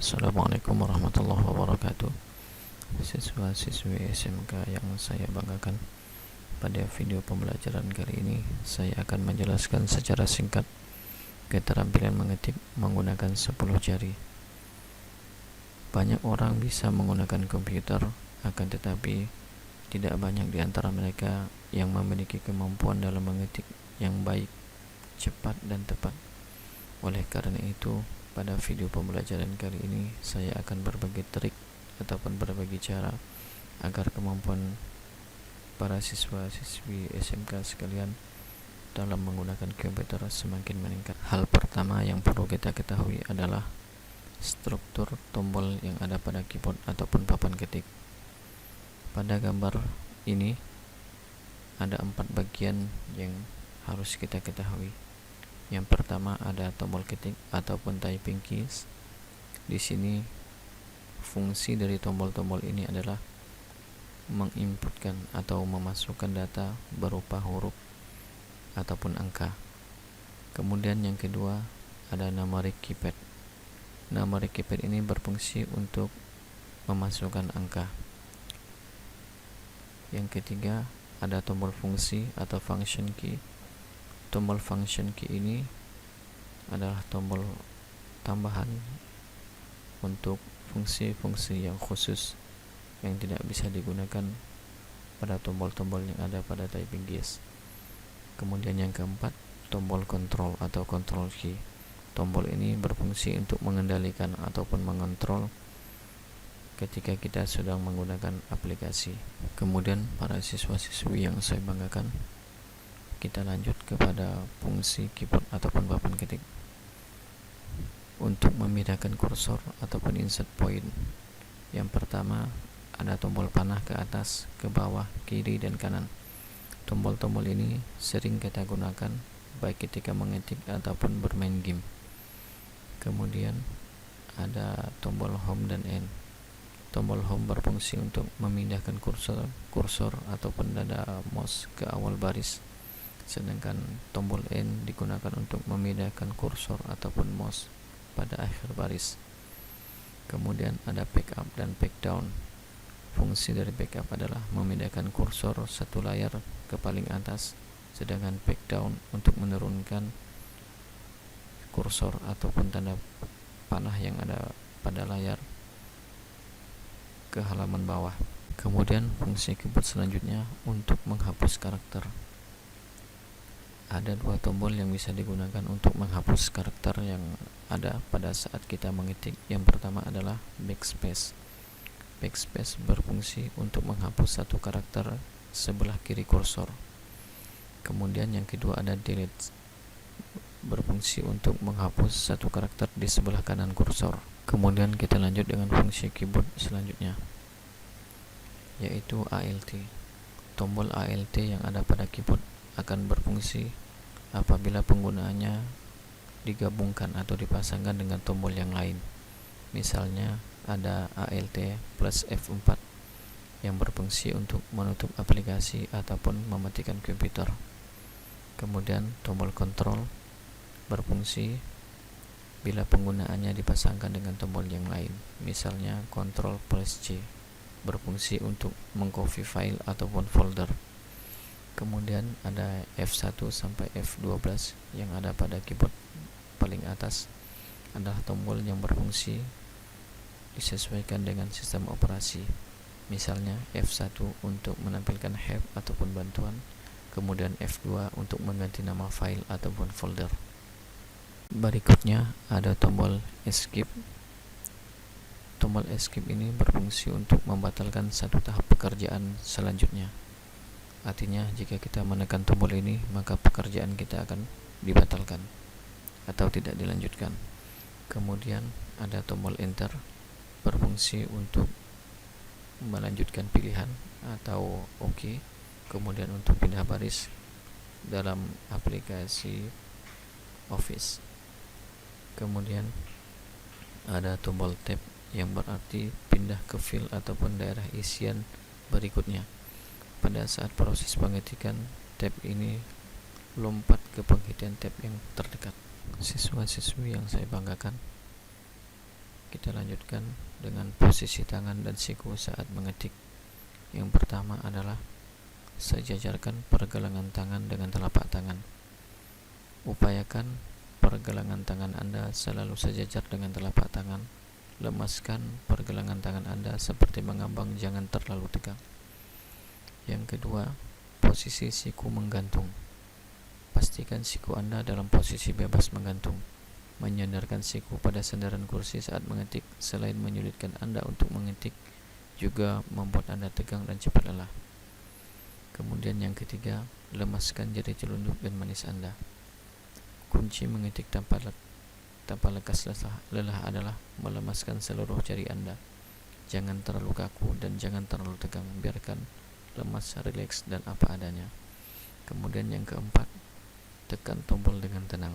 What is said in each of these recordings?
Assalamualaikum warahmatullahi wabarakatuh. Siswa-siswi SMK yang saya banggakan, pada video pembelajaran kali ini saya akan menjelaskan secara singkat keterampilan mengetik menggunakan 10 jari. Banyak orang bisa menggunakan komputer, akan tetapi tidak banyak di antara mereka yang memiliki kemampuan dalam mengetik yang baik, cepat, dan tepat. Oleh karena itu, pada video pembelajaran kali ini saya akan berbagi trik ataupun berbagi cara agar kemampuan para siswa-siswi SMK sekalian dalam menggunakan komputer semakin meningkat. Hal pertama yang perlu kita ketahui adalah struktur tombol yang ada pada keyboard ataupun papan ketik. Pada gambar ini ada 4 bagian yang harus kita ketahui. Yang pertama ada tombol ketik ataupun typing keys. Di sini fungsi dari tombol-tombol ini adalah menginputkan atau memasukkan data berupa huruf ataupun angka. Kemudian yang kedua ada numeric keypad. Numeric keypad ini berfungsi untuk memasukkan angka. Yang ketiga ada tombol fungsi atau function key. Tombol function key ini adalah tombol tambahan untuk fungsi-fungsi yang khusus yang tidak bisa digunakan pada tombol-tombol yang ada pada typing keys. Kemudian yang keempat, tombol control atau control key. Tombol ini berfungsi untuk mengendalikan ataupun mengontrol ketika kita sedang menggunakan aplikasi. Kemudian para siswa-siswi yang saya banggakan, kita lanjut kepada fungsi keyboard ataupun papan ketik. Untuk memindahkan kursor ataupun insert point, yang pertama ada tombol panah ke atas, ke bawah, kiri, dan kanan. Tombol-tombol ini sering kita gunakan baik ketika mengetik ataupun bermain game. Kemudian ada tombol home dan end. Tombol home berfungsi untuk memindahkan kursor ataupun dada mouse ke awal baris, sedangkan tombol end digunakan untuk memindahkan kursor ataupun mouse pada akhir baris. Kemudian ada backup dan backdown. Fungsi dari backup adalah memindahkan kursor satu layar ke paling atas, sedangkan backdown untuk menurunkan kursor ataupun tanda panah yang ada pada layar ke halaman bawah. Kemudian fungsi keyboard selanjutnya untuk menghapus karakter. Ada 2 tombol yang bisa digunakan untuk menghapus karakter yang ada pada saat kita mengetik. Yang pertama adalah backspace. Backspace berfungsi untuk menghapus satu karakter sebelah kiri kursor. Kemudian yang kedua ada delete, berfungsi untuk menghapus satu karakter di sebelah kanan kursor. Kemudian kita lanjut dengan fungsi keyboard selanjutnya, yaitu ALT. Tombol ALT yang ada pada keyboard akan berfungsi apabila penggunaannya digabungkan atau dipasangkan dengan tombol yang lain. Misalnya ada ALT plus F4 yang berfungsi untuk menutup aplikasi ataupun mematikan komputer. Kemudian tombol control berfungsi bila penggunaannya dipasangkan dengan tombol yang lain. Misalnya Ctrl plus C berfungsi untuk mengcopy file ataupun folder. Kemudian ada F1 sampai F12 yang ada pada keyboard paling atas adalah tombol yang berfungsi disesuaikan dengan sistem operasi. Misalnya F1 untuk menampilkan help ataupun bantuan, kemudian F2 untuk mengganti nama file ataupun folder. Berikutnya ada tombol escape. Tombol escape ini berfungsi untuk membatalkan satu tahap pekerjaan selanjutnya. Artinya jika kita menekan tombol ini, maka pekerjaan kita akan dibatalkan atau tidak dilanjutkan. Kemudian ada tombol enter, berfungsi untuk melanjutkan pilihan atau OK. Kemudian untuk pindah baris dalam aplikasi Office. Kemudian ada tombol tab yang berarti pindah ke file ataupun daerah isian berikutnya. Pada saat proses pengetikan, tab ini lompat ke penghentian tab yang terdekat. Siswa-siswi yang saya banggakan, Kita lanjutkan dengan posisi tangan dan siku saat mengetik. Yang pertama adalah sejajarkan pergelangan tangan dengan telapak tangan. Upayakan pergelangan tangan Anda selalu sejajar dengan telapak tangan. Lemaskan pergelangan tangan Anda seperti mengambang, jangan terlalu tegang. Yang kedua, posisi siku menggantung. Pastikan siku Anda dalam posisi bebas menggantung. Menyandarkan siku pada sandaran kursi saat mengetik selain menyulitkan Anda untuk mengetik, juga membuat Anda tegang dan cepat lelah. Kemudian yang ketiga, lemaskan jari telunjuk dan manis Anda. Kunci mengetik tanpa lekas lelah adalah melemaskan seluruh jari Anda. Jangan terlalu kaku dan jangan terlalu tegang, biarkan lemas, rileks, dan apa adanya. Kemudian yang keempat, tekan tombol dengan tenang.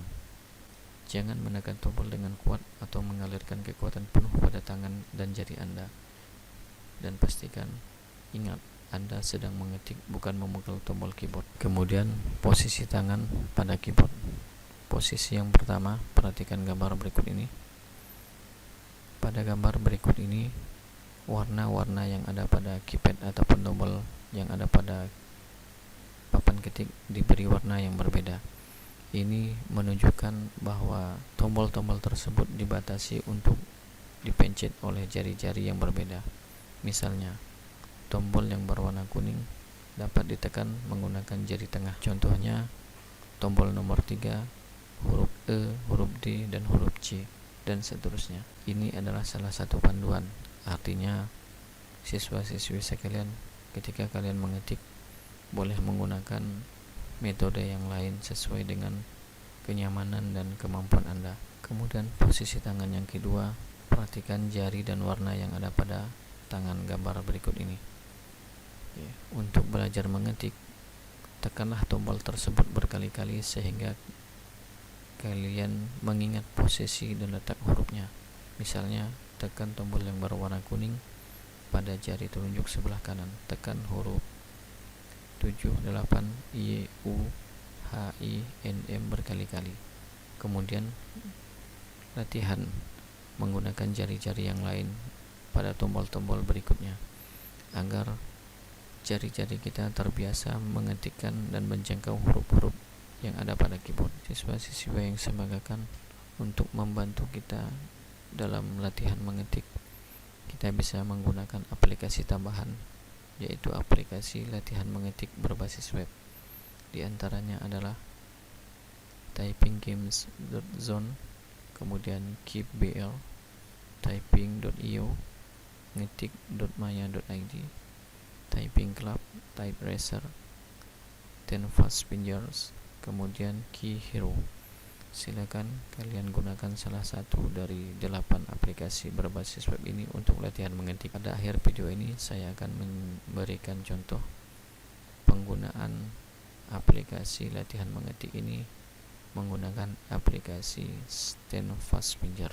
Jangan menekan tombol dengan kuat atau mengalirkan kekuatan penuh pada tangan dan jari Anda. Dan pastikan, ingat, Anda sedang mengetik, bukan memukul tombol keyboard. Kemudian, posisi tangan pada keyboard. Posisi yang pertama, perhatikan gambar berikut ini. Pada gambar berikut ini, warna-warna yang ada pada keypad ataupun tombol yang ada pada papan ketik diberi warna yang berbeda. Ini menunjukkan bahwa tombol-tombol tersebut dibatasi untuk dipencet oleh jari-jari yang berbeda. Misalnya, tombol yang berwarna kuning dapat ditekan menggunakan jari tengah. Contohnya, tombol nomor 3, huruf E, huruf D, dan huruf C, dan seterusnya. Ini adalah salah satu panduan. Artinya, siswa-siswi sekalian, ketika kalian mengetik, boleh menggunakan metode yang lain sesuai dengan kenyamanan dan kemampuan Anda. Kemudian posisi tangan yang kedua, perhatikan jari dan warna yang ada pada tangan gambar berikut ini. Untuk belajar mengetik, tekanlah tombol tersebut berkali-kali sehingga kalian mengingat posisi dan letak hurufnya. Misalnya, tekan tombol yang berwarna kuning pada jari telunjuk sebelah kanan. Tekan huruf 7, 8, Y, U, H, I, N, M berkali-kali. Kemudian latihan menggunakan jari-jari yang lain pada tombol-tombol berikutnya agar jari-jari kita terbiasa mengetikkan dan menjangkau huruf-huruf yang ada pada keyboard. Siswa-siswa yang sebagakan, untuk membantu kita dalam latihan mengetik, kita bisa menggunakan aplikasi tambahan, yaitu aplikasi latihan mengetik berbasis web. Di antaranya adalah typinggames.zone, kemudian keepbl, typing.io, ngetik.maya.id, typing club, typeracer, 10 fast fingers, kemudian key hero. Silakan kalian gunakan salah satu dari 8 aplikasi berbasis web ini untuk latihan mengetik. Pada akhir video ini saya akan memberikan contoh penggunaan aplikasi latihan mengetik ini menggunakan aplikasi 10 fast finger.